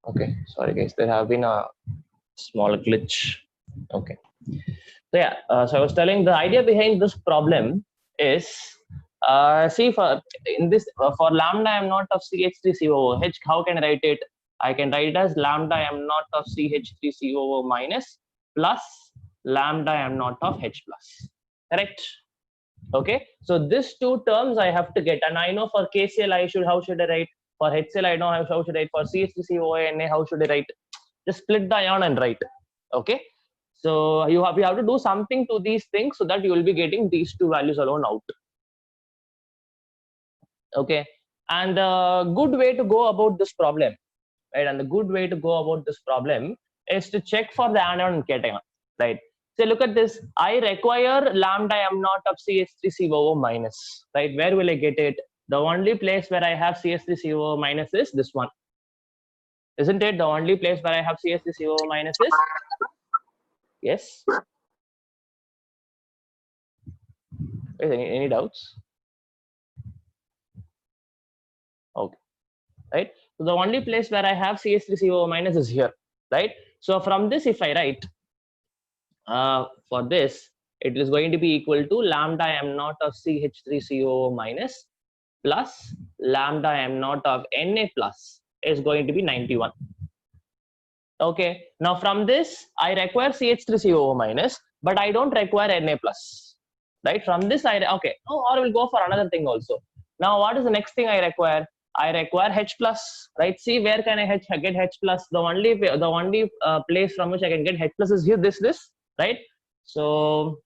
Okay, sorry guys, there have been a small glitch. Okay, so yeah, so I was telling the idea behind this problem is, see, for in this for lambda m naught of CH3COOH, how can I write it? I can write it as lambda m naught of CH3COO minus plus lambda m naught of H plus. Correct? Okay, so these two terms I have to get, and I know for KCl how should I write? For HCl I know how should I write? For CH3COONA how should I write? Just split the ion and write. Okay, so you have to do something to these things so that you will be getting these two values alone out. Okay, and the good way to go about this problem, right? And the good way to go about this problem is to check for the anion and cation, right? So look at this. I require lambda m naught of CH3COO minus, right? Where will I get it? The only place where I have CH3COO minus is this one, isn't it? The only place where I have CH3COO minus is, yes. Any doubts? Okay, right. So the only place where I have CH3COO minus is here, right? So from this, if I write for this, it is going to be equal to lambda m naught of CH3COO minus plus lambda m naught of Na plus is going to be 91. Okay, now from this I require CH3COO minus, but I don't require Na plus, right? From this okay, or we'll go for another thing also. Now what is the next thing I require? I require H plus, right? See, where can I get H plus? The only place from which I can get H plus is here, this, right? So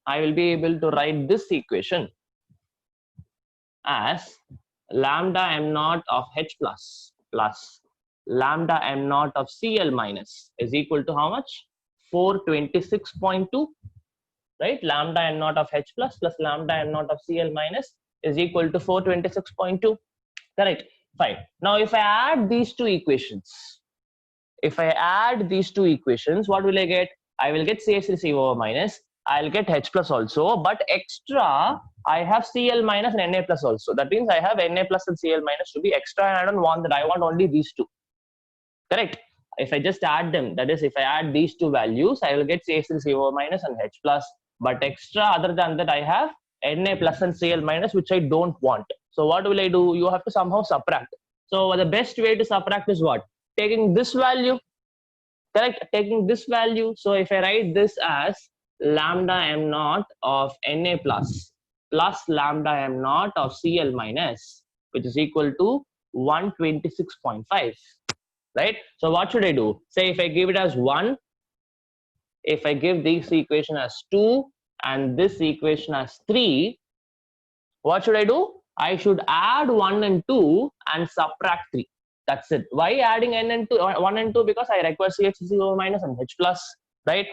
I will be able to write this equation as lambda m naught of H plus plus lambda m naught of Cl minus is equal to how much? 426.2, right? Lambda m naught of H plus plus lambda m naught of Cl minus is equal to 426.2. Correct? Fine. Now if I add these two equations, what will I get? I will get CH3COO minus, I'll get H plus also, but extra I have Cl minus and Na plus also. That means I have Na plus and Cl minus to be extra, and I don't want that. I want only these two. Correct? If I just add them, that is, if I add these two values, I will get CH3COO minus and H plus, but extra other than that I have Na plus and Cl minus, which I don't want. So what will I do? You have to somehow subtract. So the best way to subtract is what? Taking this value, correct? Taking this value. So if I write this as lambda m naught of Na plus plus lambda m naught of Cl minus, which is equal to 126.5, right? So what should I do? Say if I give it as 1, if I give this equation as 2 and this equation as 3, what should I do? I should add 1 and 2 and subtract 3. That's it. Why adding n and 2, 1 and 2? Because I require CH0 minus and H plus, right?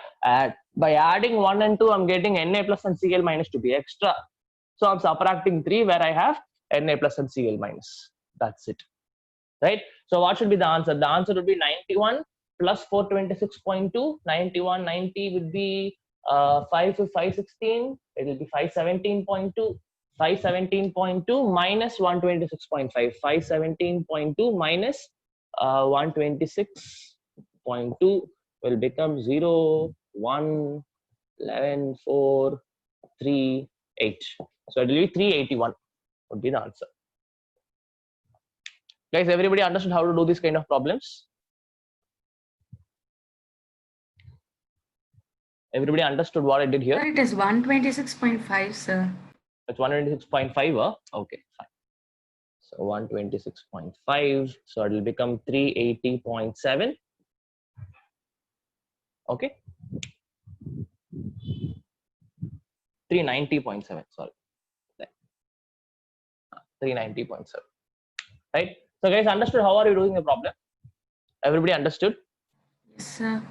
By adding 1 and 2, I'm getting Na plus and Cl minus to be extra. So I'm subtracting 3 where I have Na plus and Cl minus. That's it, right? So what should be the answer? The answer would be 91 plus 426.2. 91, 90 would be 5 to 516. It will be 517.2. 517.2 minus 126.5. 517.2 minus 126.2 will become 0, 1, 11, 4, 3, 8. So it will be 381 would be the answer. Guys, everybody understood how to do this kind of problems? Everybody understood what I did here? Sir, it is 126.5, sir. It's 126.5, okay, fine. So 126.5, so it will become 380.7. Okay. 390.7, sorry. 390.7, right? So guys, understood how are you doing the problem? Everybody understood? Yes, sir.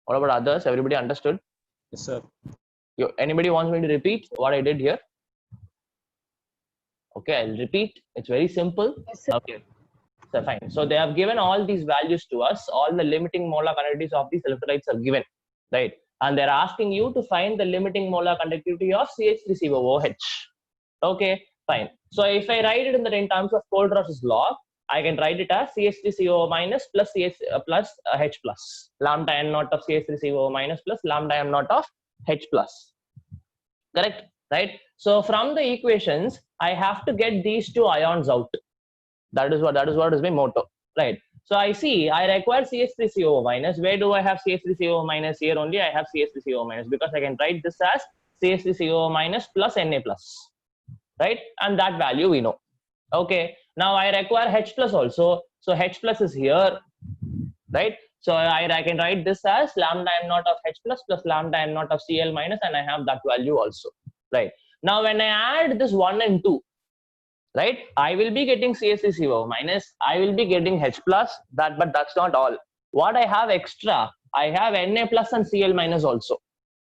What about others? Everybody understood? Yes, sir. Anybody wants me to repeat what I did here? Okay, I'll repeat. It's very simple. Yes, sir. Okay, so fine. So they have given all these values to us. All the limiting molar conductivities of these electrolytes are given, right? And they're asking you to find the limiting molar conductivity of CH3COOH. Okay, Fine. So if I write it in terms of Kohlrausch's law, I can write it as CH3COO minus plus H plus lambda m naught of CH3COO minus plus lambda m naught of H plus. Correct, right? So from the equations, I have to get these two ions out. That is what is my motto, right? So I see I require CH3COO minus. Where do I have CH3COO minus? Here only I have CH3COO minus, because I can write this as CH3COO minus plus Na plus, right? And that value we know. Okay, now I require H plus also. So H plus is here, right? So I can write this as lambda m naught of H plus plus lambda m naught of Cl minus, and I have that value also, right? Now when I add this 1 and 2, right, I will be getting CH3COO minus, I will be getting H plus, but that's not all. What I have extra, I have Na plus and Cl minus also,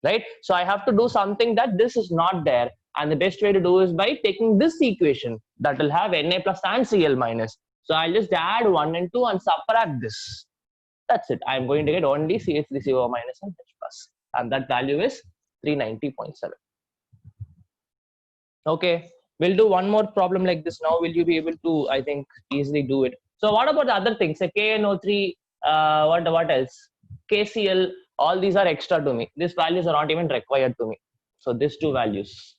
right? So I have to do something that this is not there, and the best way to do is by taking this equation that will have Na plus and Cl minus. So I'll just add 1 and 2 and subtract this. That's it. I'm going to get only CH3COO minus and H plus, and that value is 390.7. Okay, we'll do one more problem like this now. Will you be able to, I think, easily do it? So what about the other things? Say KNO3, what else? KCl, all these are extra to me. These values are not even required to me. So these two values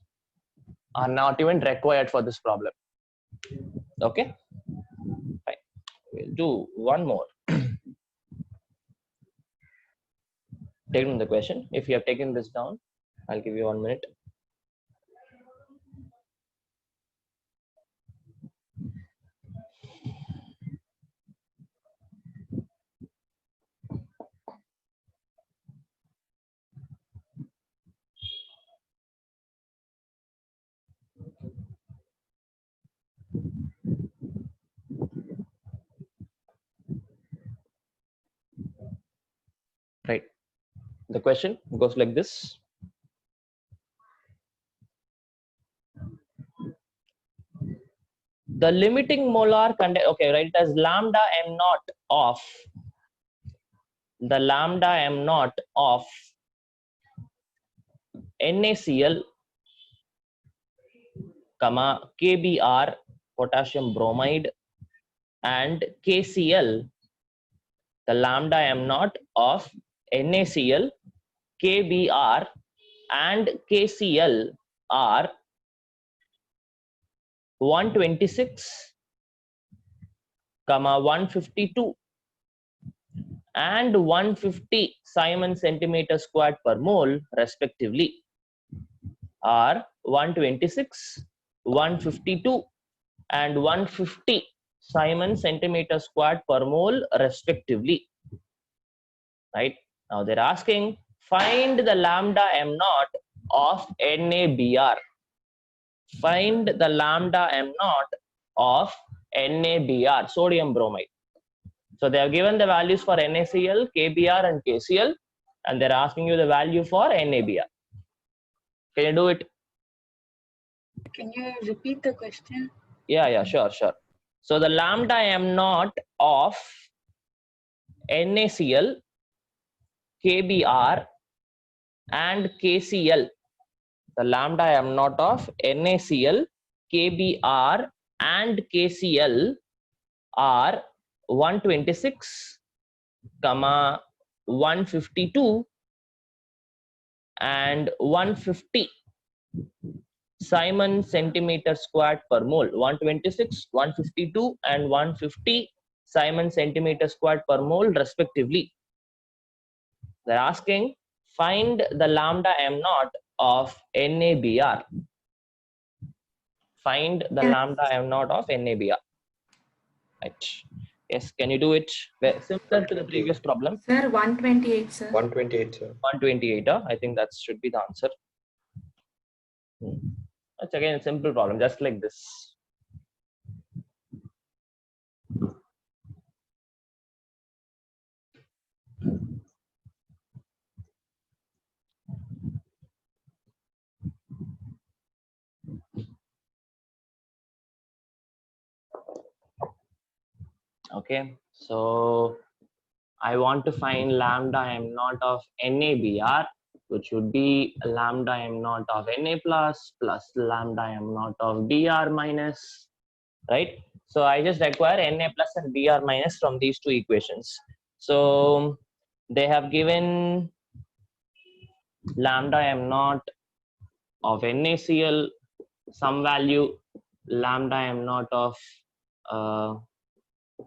are not even required for this problem. Okay, fine. We'll do one more. Take down the question. If you have taken this down, I'll give you 1 minute. Right. The question goes like this. The limiting molar content, okay, write it as lambda m naught of the lambda m naught of NaCl, KBr, potassium bromide, and KCl, the lambda m naught of NaCl, KBr, and KCl are 126, 152, and 150 Simon centimeter squared per mole respectively, are 126, 152, and 150 Simon centimeter squared per mole respectively. Right, now they're asking find the lambda m naught of NaBr. Find the lambda m naught of NaBr, sodium bromide. So they have given the values for NaCl, KBr, and KCl, and they're asking you the value for NaBr. Can you do it? Can you repeat the question? Yeah, sure. So the lambda m naught of NaCl, KBr, and KCl, the lambda m naught of NaCl, KBr, and KCl are 126, 152, and 150 Simon centimeter squared per mole. 126, 152, and 150 Simon centimeter squared per mole respectively. They're asking find the lambda m naught of NaBr. Find the lambda m naught of NaBr. Right. Yes, can you do it? Similar to the previous problem. Sir, 128, sir. 128, sir. 128, I think that should be the answer. It's again a simple problem, just like this. Okay, so I want to find lambda m naught of NaBr. which would be lambda m naught of Na plus lambda m naught of Br minus, right? So I just require Na plus and Br minus from these two equations. So they have given lambda m naught of NaCl, some value, lambda m naught of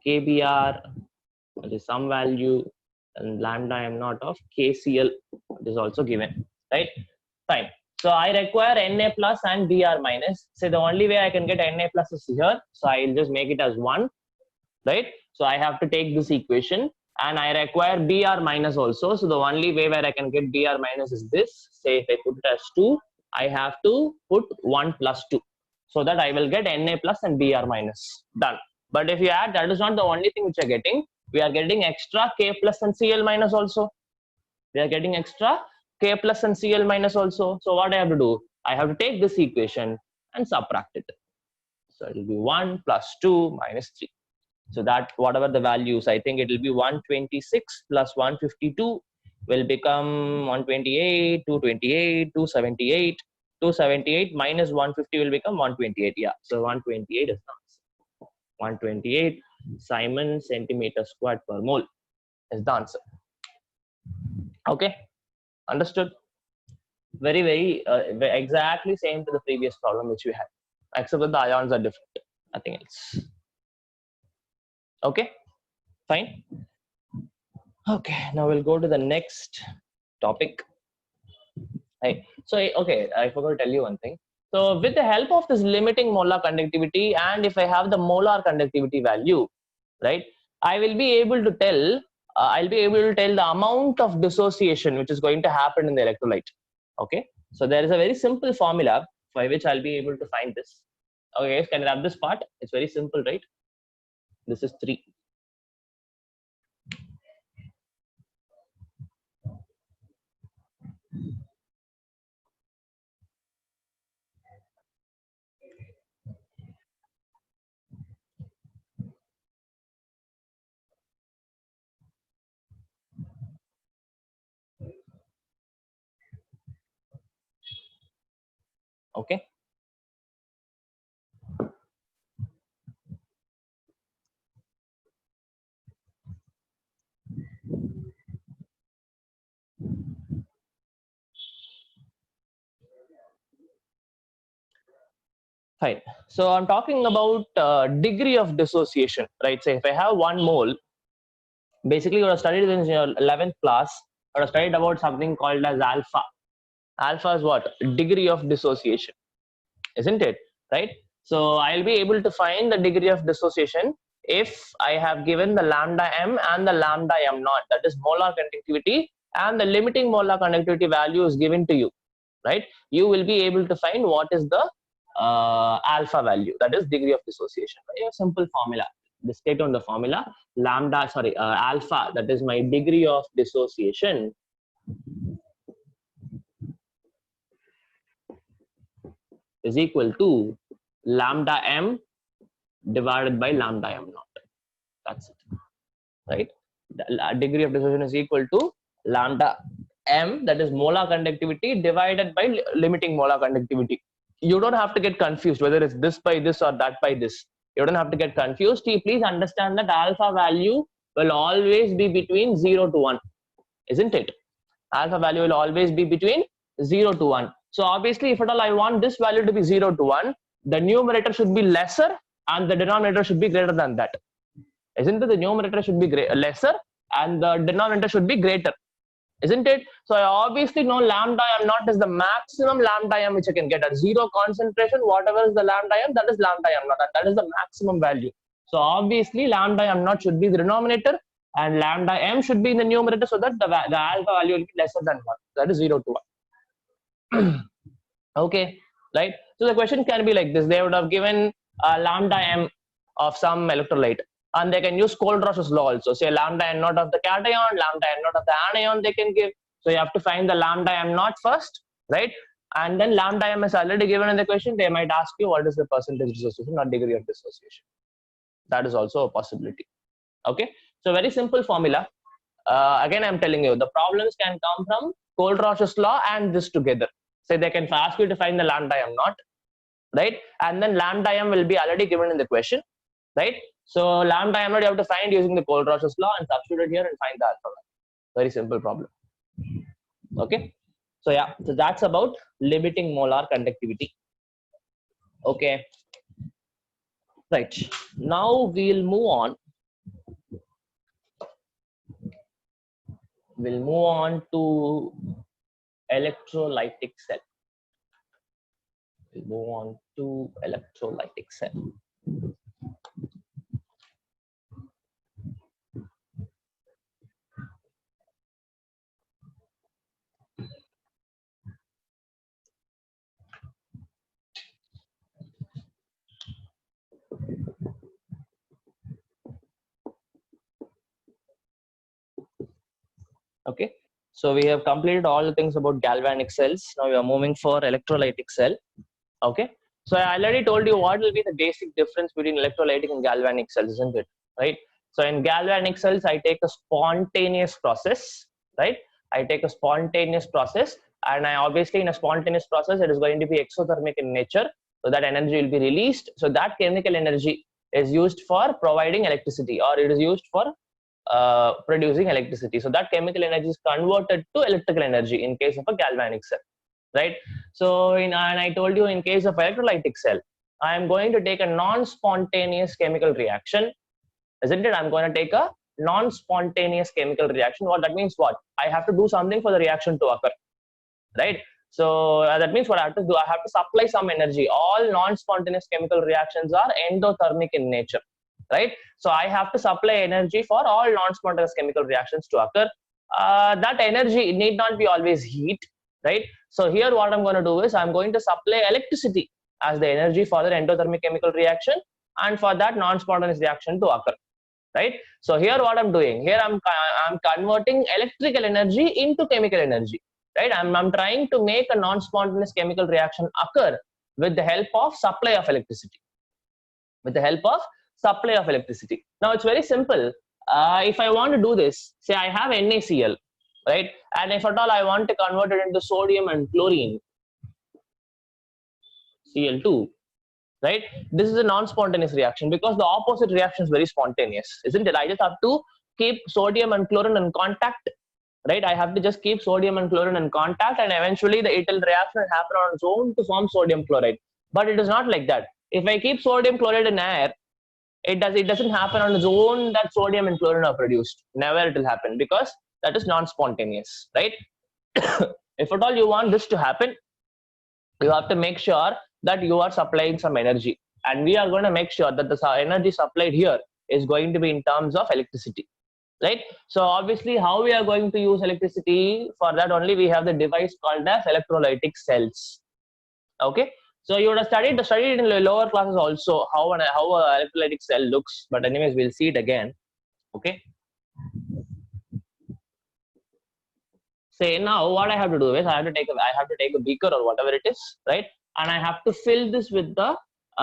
KBr, that is some value, and lambda m naught of KCl is also given, right? Fine. So I require Na plus and Br minus. So the only way I can get Na plus is here. So I'll just make it as 1, right? So I have to take this equation, and I require Br minus also. So the only way where I can get Br minus is this. Say if I put it as 2, I have to put 1 plus 2. So that I will get Na plus and Br minus. Done. But if you add, that is not the only thing which you are getting. We are getting extra K plus and Cl minus also. We are getting extra K plus and Cl minus also. So what I have to do? I have to take this equation and subtract it. So it will be 1 plus 2 minus 3. So that whatever the values, I think it will be 126 plus 152 will become 128, 228, 278. 278 minus 150 will become 128. Yeah, so 128 is the answer. 128 Simon centimeter squared per mole is the answer. Okay, understood? Very, very exactly same to the previous problem which we had, except that the ions are different. Nothing else. Okay, fine. Okay, now we'll go to the next topic. Right. So, okay, I forgot to tell you one thing. So, with the help of this limiting molar conductivity, and if I have the molar conductivity value, right, I will be able to tell. I'll be able to tell the amount of dissociation which is going to happen in the electrolyte. Okay. So there is a very simple formula by which I'll be able to find this. Okay, can you have this part? It's very simple, right? This is 3. Okay. Fine. So I'm talking about degree of dissociation, right? So if I have 1 mole, basically what I studied in your 11th class, I studied about something called as alpha. Alpha is what? Degree of dissociation, isn't it? Right? So I'll be able to find the degree of dissociation if I have given the lambda m and the lambda m naught, that is molar conductivity, and the limiting molar conductivity value is given to you, right? You will be able to find what is the alpha value, that is degree of dissociation. A simple formula. Just take down the formula. Alpha, that is my degree of dissociation, is equal to lambda m divided by lambda m naught. That's it, right? The degree of dissociation is equal to lambda m, that is molar conductivity, divided by limiting molar conductivity. You don't have to get confused whether it's this by this or that by this. You don't have to get confused. Please understand that alpha value will always be between 0 to 1, isn't it? Alpha value will always be between 0 to 1. So obviously, if at all I want this value to be 0 to 1, the numerator should be lesser and the denominator should be greater than that. Isn't it? The numerator should be lesser and the denominator should be greater, isn't it? So I obviously know lambda m naught is the maximum lambda m which I can get at 0 concentration. Whatever is the lambda m, that is lambda m naught, and that is the maximum value. So obviously lambda m naught should be the denominator and lambda m should be in the numerator, so that the alpha value will be lesser than 1. That is 0 to 1. Okay, right? So the question can be like this. They would have given lambda m of some electrolyte, and they can use Kohlrausch's law also. Say lambda m naught of the cation, lambda m naught of the anion they can give. So you have to find the lambda m naught first, right? And then lambda m is already given in the question. They might ask you what is the percentage dissociation or degree of dissociation. That is also a possibility. Okay, so very simple formula. Again, I'm telling you, the problems can come from Kohlrausch's law and this together. So they can ask you to find the lambda m naught, right? And then lambda m will be already given in the question, right? So lambda m naught you have to find using the Kohlrausch's law and substitute it here and find the alpha. Very simple problem. Okay. So yeah, so that's about limiting molar conductivity. Okay. Right. Now we'll move on. We'll move on to electrolytic cell. We'll move on to electrolytic cell. Okay, so we have completed all the things about galvanic cells. Now we are moving for electrolytic cell. Okay, so I already told you what will be the basic difference between electrolytic and galvanic cells, isn't it? Right. So in galvanic cells, I take a spontaneous process, right? I take a spontaneous process, and I obviously in a spontaneous process, it is going to be exothermic in nature, so that energy will be released. So that chemical energy is used for providing electricity, or it is used for producing electricity. So that chemical energy is converted to electrical energy in case of a galvanic cell, right? So and I told you in case of electrolytic cell, I am going to take a non-spontaneous chemical reaction, isn't it? I'm going to take a non-spontaneous chemical reaction. What that means? What I have to do something for the reaction to occur, right? So that means what I have to do, I have to supply some energy. All non-spontaneous chemical reactions are endothermic in nature, right? So I have to supply energy for all non-spontaneous chemical reactions to occur. That energy need not be always heat, right? So here what I'm going to do is I'm going to supply electricity as the energy for the endothermic chemical reaction and for that non-spontaneous reaction to occur, right? So here what I'm doing, here I'm converting electrical energy into chemical energy, right? I'm trying to make a non-spontaneous chemical reaction occur with the help of supply of electricity. With the help of supply of electricity. Now it's very simple. If I want to do this, say I have NaCl, right? And if at all I want to convert it into sodium and chlorine, Cl2, right? This is a non-spontaneous reaction because the opposite reaction is very spontaneous, isn't it? I just have to keep sodium and chlorine in contact, right? I have to just keep sodium and chlorine in contact, and eventually the it'll reaction will happen on its own to form sodium chloride. But it is not like that. If I keep sodium chloride in air, it doesn't happen on its own that sodium and chlorine are produced. Never it will happen because that is non-spontaneous, right? If at all you want this to happen, you have to make sure that you are supplying some energy, and we are going to make sure that the energy supplied here is going to be in terms of electricity, right? So obviously how we are going to use electricity, for that only we have the device called as electrolytic cells. Okay, so you would have studied in the lower classes also how an electrolytic cell looks, but anyways we'll see it again. Okay, say now what I have to do is I have to take a beaker or whatever it is, right? And I have to fill this with the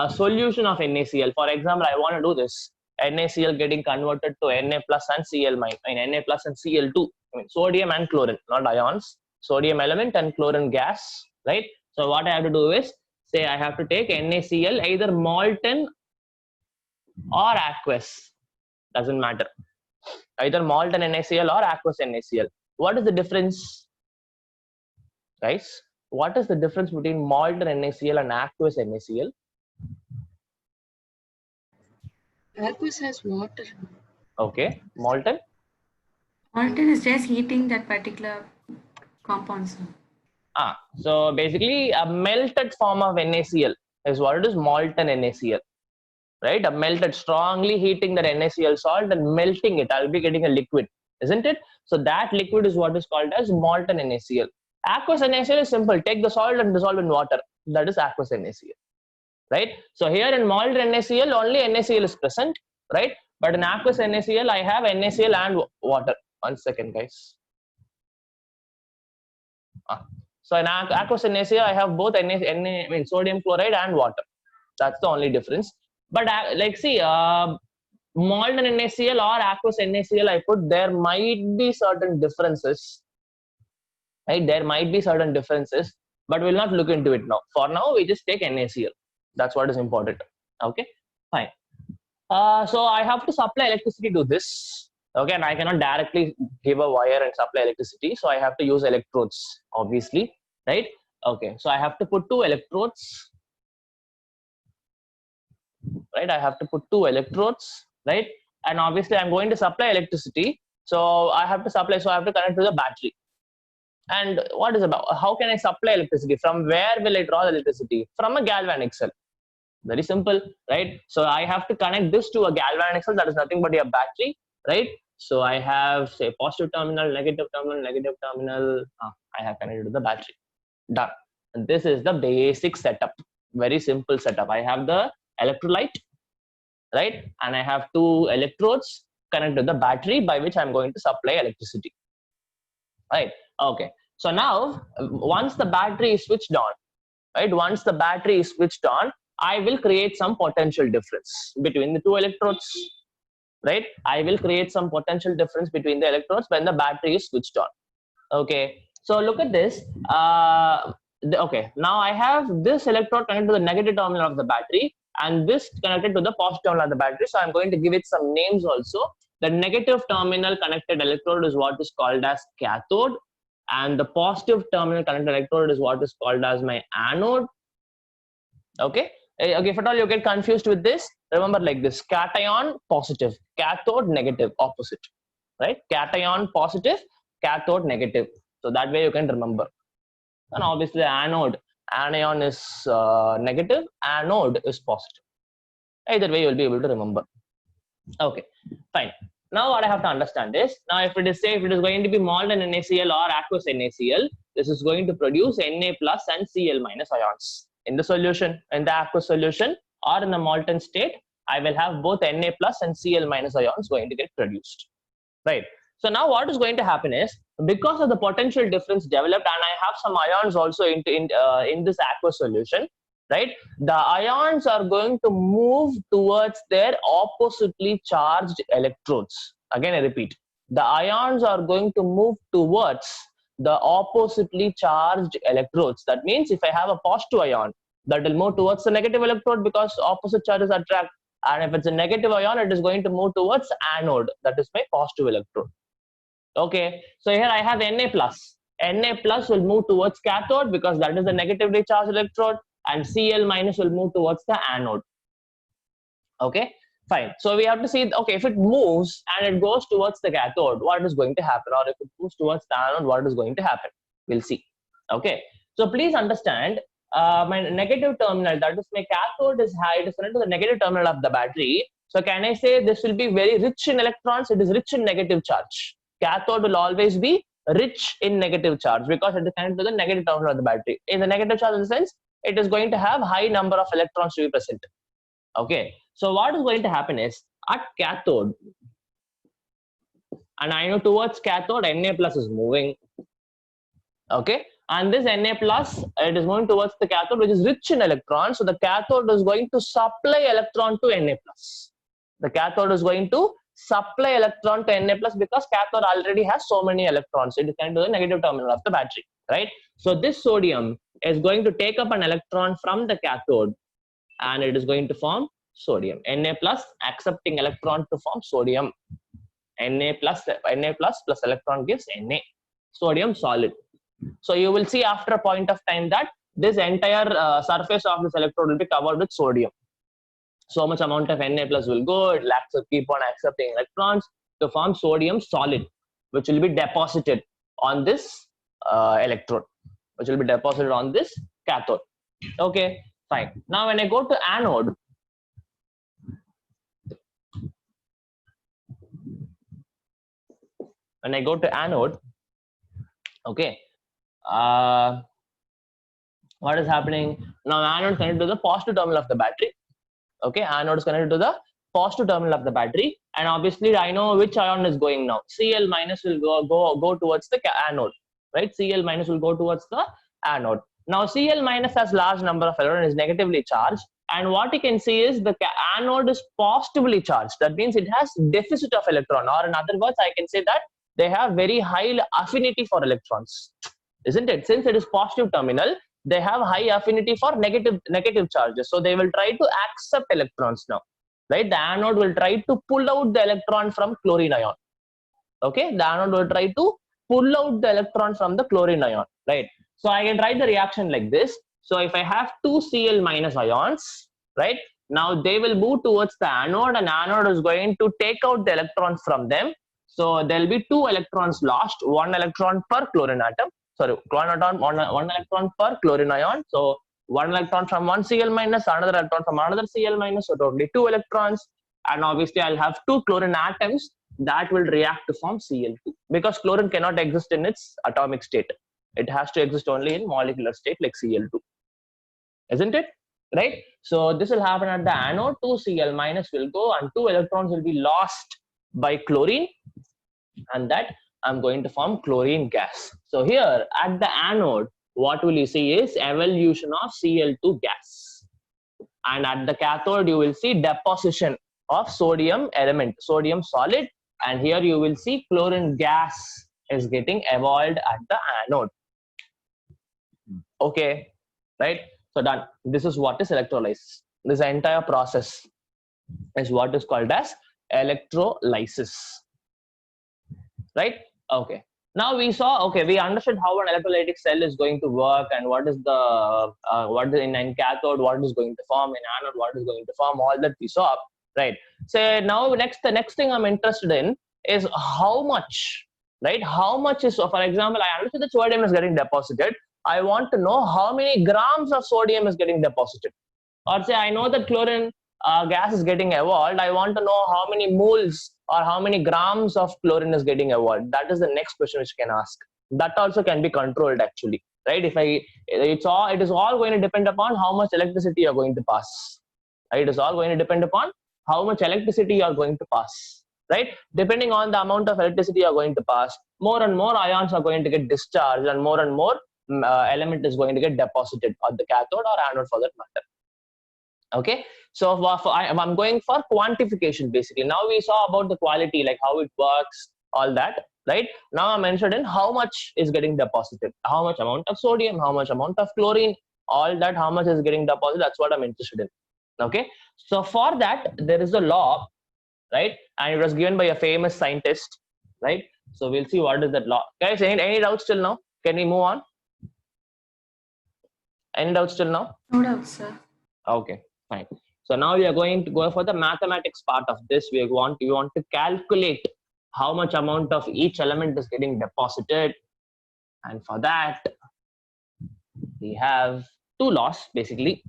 solution of NaCl. For example, I want to do this NaCl getting converted to Na plus and Cl minus, Na plus and Cl2. I mean sodium and chlorine, not ions. Sodium element and chlorine gas, right? So what I have to do is say I have to take NaCl either molten or aqueous, doesn't matter. Either molten NaCl or aqueous NaCl. What is the difference, guys? What is the difference between molten NaCl and aqueous NaCl? Aqueous has water. Okay, molten. Molten is just heating that particular compound. So basically a melted form of NaCl is what it is, molten NaCl, right? A melted, strongly heating that NaCl salt and melting it, I'll be getting a liquid, isn't it? So that liquid is what is called as molten NaCl. Aqueous NaCl is simple, take the salt and dissolve in water, that is aqueous NaCl, right? So here in molten NaCl only NaCl is present, right? But in aqueous NaCl I have NaCl and water. One second, guys. So in aqueous NaCl I have both sodium chloride and water. That's the only difference. But like see, molten NaCl or aqueous NaCl I put, there might be certain differences. right? There might be certain differences, but we'll not look into it now. For now, we just take NaCl. That's what is important. Okay, fine. So I have to supply electricity to this. Okay, and I cannot directly give a wire and supply electricity, so I have to use electrodes, obviously, right? Okay, so I have to put 2 electrodes, right? I have to put 2 electrodes, right? And obviously, I'm going to supply electricity, so I have to supply. So I have to connect to the battery. And what is about? How can I supply electricity? From where will I draw the electricity? From a galvanic cell. Very simple, right? So I have to connect this to a galvanic cell that is nothing but a battery, right? So I have, say, positive terminal, negative terminal, negative terminal. I have connected to the battery. Done. And this is the basic setup. Very simple setup. I have the electrolyte, right? And I have 2 electrodes connected to the battery by which I'm going to supply electricity, right? Okay. So now, once the battery is switched on, right? Once the battery is switched on, I will create some potential difference between the 2 electrodes, right? I will create some potential difference between the electrodes when the battery is switched on. Okay. So look at this. Okay. Now I have this electrode connected to the negative terminal of the battery and this connected to the positive terminal of the battery. So I'm going to give it some names also. The negative terminal connected electrode is what is called as cathode, and the positive terminal connected electrode is what is called as my anode. Okay. Okay, if at all you get confused with this, remember like this: cation positive, cathode negative, opposite, right? Cation positive, cathode negative. So that way you can remember. And obviously anode, anion is negative, anode is positive. Either way you will be able to remember. Okay, fine. Now what I have to understand is, now if it is, say, if it is going to be molten NaCl or aqueous NaCl, this is going to produce Na plus and Cl minus ions. In the solution, in the aqueous solution or in the molten state, I will have both Na plus and Cl minus ions going to get produced, right? So now what is going to happen is, because of the potential difference developed, and I have some ions also in this aqueous solution, right? The ions are going to move towards their oppositely charged electrodes. Again, I repeat, the ions are going to move towards the oppositely charged electrodes. That means if I have a positive ion, that will move towards the negative electrode because opposite charges attract. And if it's a negative ion, it is going to move towards anode, that is my positive electrode. Okay, so here I have Na plus. Na plus will move towards cathode because that is the negatively charged electrode, and Cl minus will move towards the anode. Okay, fine. So we have to see, okay, if it moves and it goes towards the cathode, what is going to happen? Or if it moves towards the anode, what is going to happen? We'll see. Okay, so please understand, my negative terminal, that is my cathode, is high, it is connected to the negative terminal of the battery. So can I say this will be very rich in electrons? It is rich in negative charge. Cathode will always be rich in negative charge because it is connected to the negative terminal of the battery. In the negative charge, in the sense, it is going to have high number of electrons to be present. Okay, so what is going to happen is, at cathode, and I know towards cathode, Na plus is moving. Okay, and this Na plus, it is going towards the cathode, which is rich in electrons. So the cathode is going to supply electron to Na plus. The cathode is going to supply electron to Na plus because cathode already has so many electrons. It is connected to the negative terminal of the battery, right? So this sodium is going to take up an electron from the cathode and it is going to form sodium. Na plus accepting electron to form sodium. Na plus plus electron gives Na. Sodium solid. So you will see after a point of time that this entire surface of this electrode will be covered with sodium. So much amount of Na plus will go, it will keep on accepting electrons to form sodium solid, which will be deposited on this electrode, which will be deposited on this cathode. Okay, fine. Now when I go to anode, okay, what is happening? Now anode is connected to the positive terminal of the battery. Okay, anode is connected to the positive terminal of the battery, and obviously I know which ion is going now. Cl minus will go towards the anode, right? Cl minus will go towards the anode. Now Cl minus has large number of electrons, is negatively charged, and what you can see is the anode is positively charged. That means it has deficit of electron, or in other words, I can say that they have very high affinity for electrons. isn't it? Since it is positive terminal, they have high affinity for negative charges, so they will try to accept electrons now, right? The anode will try to pull out the electron from chlorine ion. Okay, the anode will try to pull out the electron from the chlorine ion, right? So I can write the reaction like this. So if I have two Cl minus ions, right, now they will move towards the anode, and anode is going to take out the electrons from them. So there will be two electrons lost, one electron per chlorine atom. Sorry, one electron per chlorine ion. So one electron from one Cl minus, another electron from another Cl minus. So totally two electrons, and obviously I'll have two chlorine atoms that will react to form Cl2, because chlorine cannot exist in its atomic state. It has to exist only in molecular state like Cl2, isn't it? Right? So this will happen at the anode. 2 Cl minus will go and 2 electrons will be lost by chlorine, and that I'm going to form chlorine gas. So here at the anode, what will you see is evolution of Cl2 gas, and at the cathode you will see deposition of sodium element, sodium solid, and here you will see chlorine gas is getting evolved at the anode. Okay, right? So done. This is what is electrolysis. This entire process is what is called as electrolysis, right? Okay. Now we saw, okay, we understood how an electrolytic cell is going to work, and what is the what is in cathode, what is going to form in anode, what is going to form, all that we saw, right? So now the next thing I'm interested in is how much, right? How much is, so for example, I understood that sodium is getting deposited. I want to know how many grams of sodium is getting deposited. Or say I know that chlorine gas is getting evolved. I want to know how many moles or how many grams of chlorine is getting evolved. That is the next question which you can ask. That also can be controlled actually, right? It is all going to depend upon how much electricity you are going to pass. Right? It is all going to depend upon how much electricity you are going to pass. Right? Depending on the amount of electricity you are going to pass, more and more ions are going to get discharged, and more element is going to get deposited on the cathode or anode for that matter. Okay, so I'm going for quantification basically. Now we saw about the quality, like how it works, all that, right? Now I'm interested in how much is getting deposited, how much amount of sodium, how much amount of chlorine, all that, how much is getting deposited. That's what I'm interested in. Okay, so for that there is a law, right? And it was given by a famous scientist, right? So we'll see what is that law. Guys, any doubts till now? Can we move on? Any doubts till now? No doubt, sir. Okay, fine. So now we are going to go for the mathematics part of this. We want to calculate how much amount of each element is getting deposited, and for that we have two laws basically.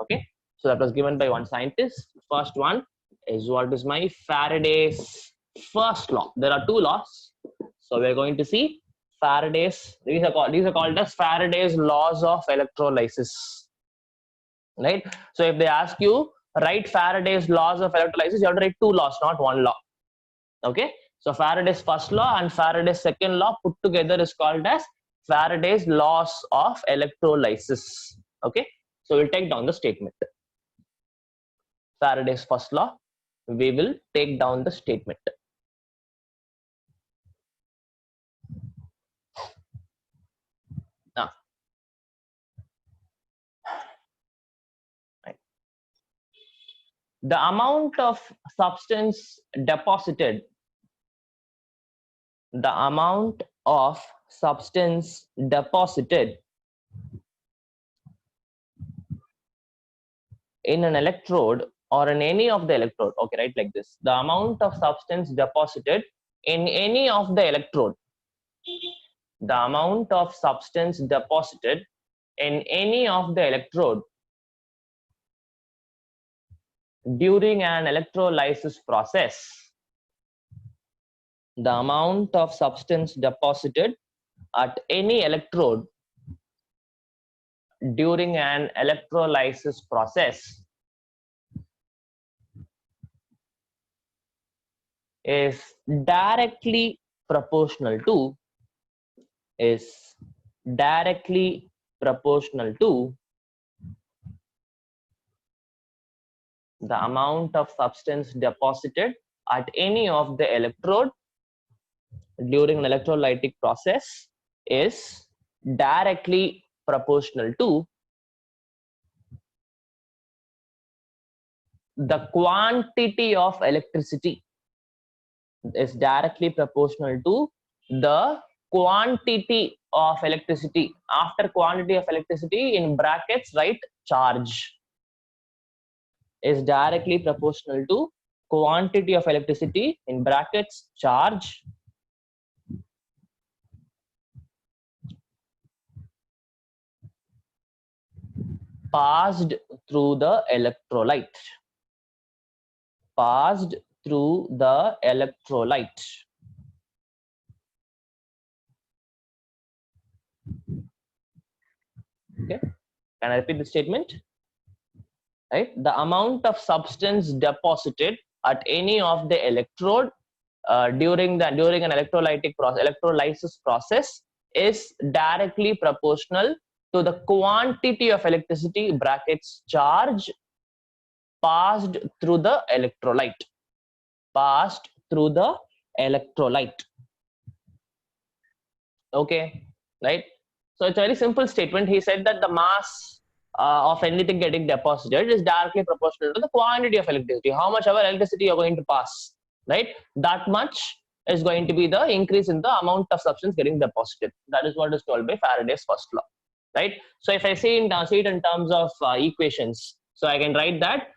Okay, so that was given by one scientist. First one is what is my Faraday's first law. There are two laws, so we are going to see Faraday's. These are called as Faraday's laws of electrolysis. Right? So if they ask you write Faraday's laws of electrolysis, you have to write two laws, not one law. Okay, so Faraday's first law and Faraday's second law put together is called as Faraday's laws of electrolysis. Okay, so we'll take down the statement. Faraday's first law, we will take down the statement. Now, the amount of substance deposited, in an electrode or in any of the electrode, okay, right, like this, the amount of substance deposited in any of the electrode, the amount of substance deposited in any of the electrode during an electrolysis process, the amount of substance deposited at any electrode during an electrolysis process is directly proportional to the amount of substance deposited at any of the electrode during an electrolytic process is directly proportional to the quantity of electricity, is directly proportional to the quantity of electricity. After quantity of electricity, in brackets write charge, is directly proportional to quantity of electricity, in brackets charge, passed through the electrolyte. Passed through the electrolyte. Okay, can I repeat the statement? Right, the amount of substance deposited at any of the electrode during an electrolysis process is directly proportional to the quantity of electricity brackets charge passed through the electrolyte. Passed through the electrolyte. Okay, right? So it's a very simple statement. He said that the mass of anything getting deposited is directly proportional to the quantity of electricity. How much ever electricity you're going to pass, right? That much is going to be the increase in the amount of substance getting deposited. That is what is told by Faraday's first law, right? So if I see it in terms of equations, so I can write that.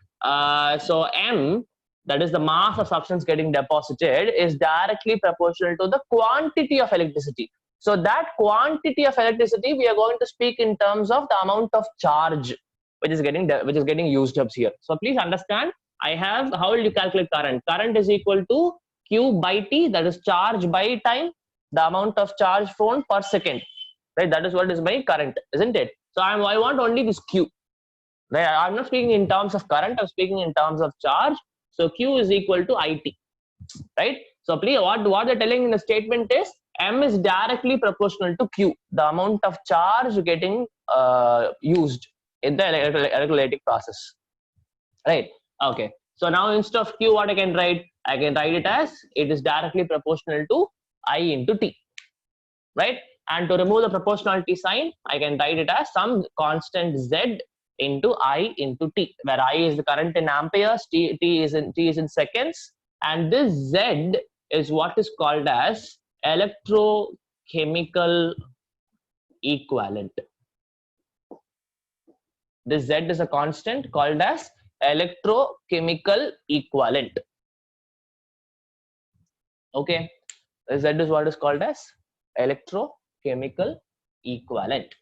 So M, that is the mass of substance getting deposited, is directly proportional to the quantity of electricity. So that quantity of electricity we are going to speak in terms of the amount of charge which is getting used up here. So please understand, I have, how will you calculate current? Current is equal to Q by T, that is charge by time, the amount of charge flown per second, right? That is what is my current, isn't it? So I want only this Q, right? I'm not speaking in terms of current, I'm speaking in terms of charge. So Q is equal to IT, right? So please, what they're telling in the statement is M is directly proportional to Q, the amount of charge getting used in the electrolytic process, right? Okay, so now instead of Q, what I can write it as, it is directly proportional to I into T, right? And to remove the proportionality sign, I can write it as some constant Z into I into T, where I is the current in amperes, T is in seconds, and this Z is what is called as electrochemical equivalent. This Z is a constant called as electrochemical equivalent. Okay, this Z is what is called as electrochemical equivalent.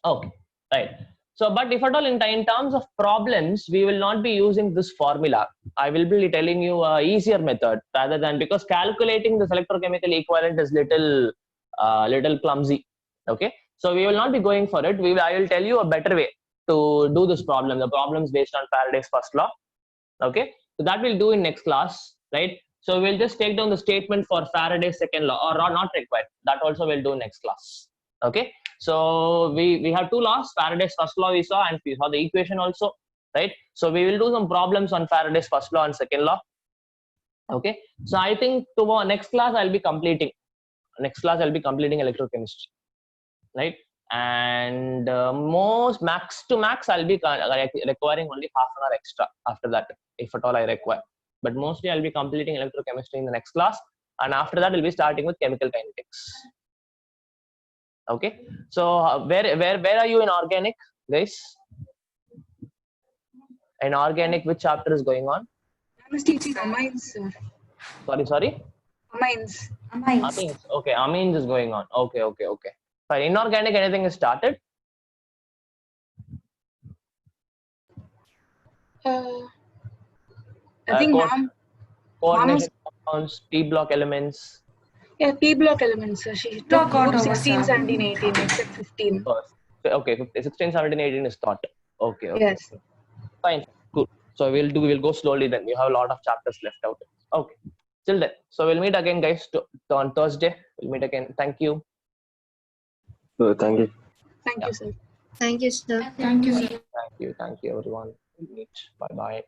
Okay, right. So, but if at all in terms of problems, we will not be using this formula. I will be telling you a easier method rather than, because calculating this electrochemical equivalent is little clumsy. Okay, so we will not be going for it. I will tell you a better way to do this problem. The problems based on Faraday's first law. Okay, so that we'll do in next class, right? So we'll just take down the statement for Faraday's second law, or not required. That also we'll do next class. Okay, so we have two laws, Faraday's first law we saw, and we saw the equation also, right? So we will do some problems on Faraday's first law and second law. Okay, so I think tomorrow, next class I'll be completing electrochemistry, right? And max to max I'll be requiring only half an hour extra after that, if at all I require. But mostly I'll be completing electrochemistry in the next class, and after that we'll be starting with chemical kinetics. Okay, so where are you in organic, guys? In organic, which chapter is going on? I was teaching amines, sir. Sorry? Amines. Amines. Okay, amines is going on. Okay. Fine. Inorganic, anything is started? I think coordination compounds, P block elements. Yeah, P block elements, sir. She took group 16, 17, 18, except 15. Okay, 16, 17, 18 is taught. Okay. Yes. Fine, cool. So we'll go slowly then. We have a lot of chapters left out. Okay, till then. So we'll meet again, guys, on Thursday. We'll meet again. Thank you. Thank you. Thank you, sir. Thank you, sir. Thank you, sir. Thank you, everyone. We'll meet. Bye-bye.